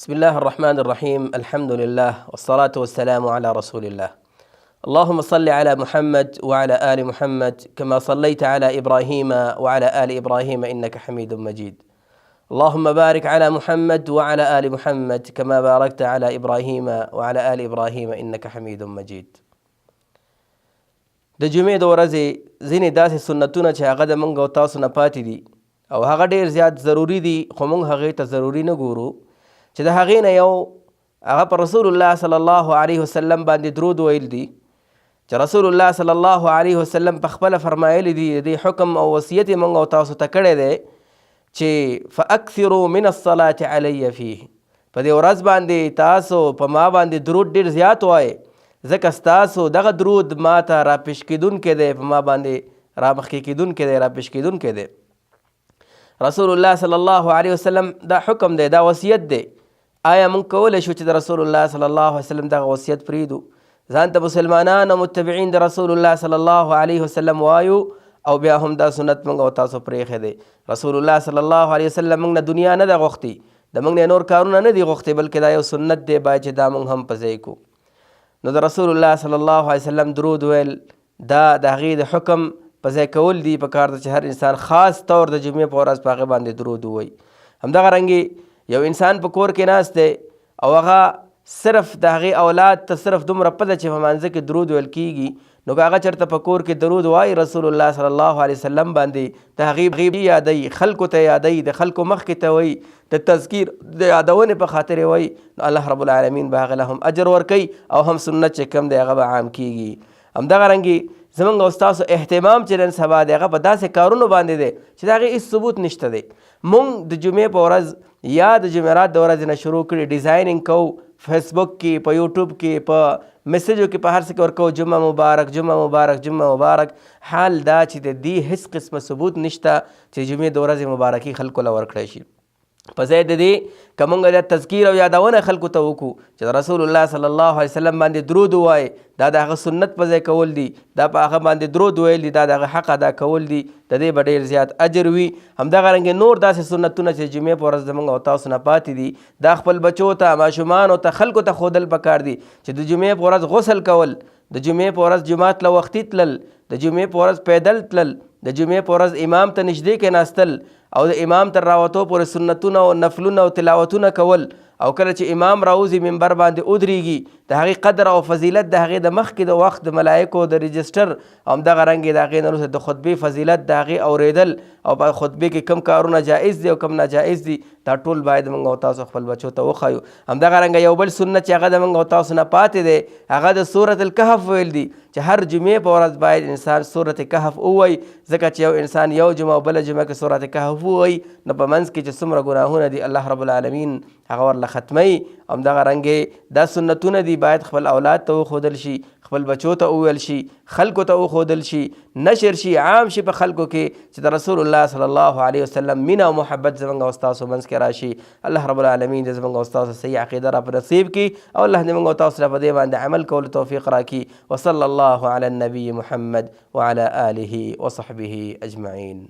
بسم الله الرحمن الرحيم. الحمد لله والصلاة والسلام على رسول الله. اللهم صل على محمد وعلى آل محمد كما صليت على إبراهيم وعلى آل إبراهيم إنك حميد مجيد. اللهم بارك على محمد وعلى آل محمد كما باركت على إبراهيم وعلى آل إبراهيم إنك حميد مجيد. د جمعې د ورځې ځینې داسې سنتونه چې هغه د موږ او تاسو نه پاتې دي او هغه ډېر زیات ضروري دي، خو موږ هغې ته ضروري نه ګورو، چې د هغې نه یو هغه پر رسول الله صلی الله علیه وسلم باندې درود ویل دي، چې رسول الله صلی الله علیه وسلم په خپله فرمایلی دي. د دې حکم او وصیت یې موږ او تاسو ته کړی دی چې فاکثروا من الصلاة علی فیه، په دې ورځ باندې تاسو په ما باندې درود ډېر زیات وایئ، ځکه ستاسو دغه درود ما ته راپېش کېدونکی دی، په ما باندې رامخکې کېدونکی دی، راپېش کېدونکی دی. رسول الله صلی الله علیه وسلم دا حکم دی، دا وصیت دی. آیا موږ کولی شو چې د رسول الله صلی الله علیه وسلم دغه وصیت پرېږدو، ځان ته مسلمانان او متبعین د رسول الله صلی الله علیه وسلم وایو او بیا هم دا سنت موږ او تاسو پرېښی دی؟ رسول الله صلی الله علیه وسلم موږ نه دنیا نه ده غوښتې، د موږ نه نور کارونه نه دي غوښتې، بلکې دا یو سنت دی، باید چې دا موږ هم په ځای کړو. نو د رسول الله صلی الله علیه وسلم درود ویل دا د هغې د حکم په ځای کول دي. په کار ده چې هر انسان خاص طور د جمعې په ورځ په هغې باندې درود ووایي. همدغه رنګې یو انسان په کور کې ناست دی او هغه صرف د هغې اولاد ته صرف دومره پته چې په مانځه کې درود ویل کېږي، نو که هغه چېرته په کور کې درود وایي رسول الله صلی الله علیه وسلم باندې، د هغې یادوي، خلکو ته یادوي، د خلکو مخکې ته وایي، د تذکیر د یادونې په خاطر یې وایي، نو الله رب العالمین به هغه له هم اجر ورکوي او هم سنت چې کوم دی هغه به عام کېږي. همدغه رنګې زموږ او ستاسو اهتمام چې نن سبا دی هغه په داسې کارونو باندې دی چې د هغې هېڅ ثبوت نشته دی. موږ د جمعې په ورځ یا د جمعرات د ورځې نه شروع کړي ډیزایننګ کوو، فیسبوک کې، په یوټیوب کې، په میسیجو کې، په هر څه کې ورکوو جمعه مبارک، جمعه مبارک، جمعه مبارک. حال دا چې د دې هېڅ قسمه ثبوت نشته چې جمعې د ورځې مبارکي خلکو له ورکړی شي. په ځای د دې که موږ د تذکیر او یادونه خلکو ته وکړو چې د رسول الله صلی الله علیه وسلم باندې درود ووایي، دا د هغه سنت په ځای کول دي، دا په هغه باندې درود ویل دي، دا د هغه حق ادا کول دي، د دې به ډېر زیات اجر وي. همدغه رنګې نور داسې سنتونه چې جمعې په ورځ زموږ او تاسو نه پاتې دي، دا خپل بچو ته، ماشومانو ته، خلکو ته ښودل پکار دي چې د جمعې په ورځ غسل کول، د جمعې په ورځ جومات له وختي تلل، د جمعې په ورځ پیدل تلل، د جمعې په ورځ امام ته نږدې کېناستل او د امام تر راوتو پورې سنتونه او نفلونه او تلاوتونه کول، او کله چې امام راوځي منبر باندې ودرېږي د هغې قدر او فضیلت د هغې د مخکې د وخت د ملایکو د رجسټر او همدغه رنګې د هغې نه وروسته د خطبې فضیلت د هغې اورېدل او په خطبې کې کم کارونه جایز دي او کم ناجایز دي، دا ټول باید موږ او تاسو خپل بچو ته وښایو. همدغه رنګه یو بل سنت چې هغه د موږ او تاسو نه پاتې دی هغه د سورة الکهف ویل دي، چې هر جمعې په ورځ باید انسان سورة کهف ووایي، ځکه چې یو انسان یو جمعه او بله جمعه کې سورة کهف ووایي نو په منځ کې چې څومره ګناهونه دي الله رب العالمین هغه ورله ختموي. همدغه رنګې دا سنتونه دي باید خپل اولاد ته وښودل شي، خپل بچو ته وویل شي، خلکو ته وښودل شي، نشر شي، عام شي په خلکو کې، چې د رسول الله صلی الله علیه وسلم مینه او محبت زموږ او ستاسو منځ کې راشي. الله رب العالمین دې زموږ او ستاسو صحیح عقیده را په نصیب کړي او الله دې موږ او تاسو ته په دې باندې عمل کولو توفیق راکړي. وصلی الله علی النبي محمد وعلى آله وصحبه اجمعین.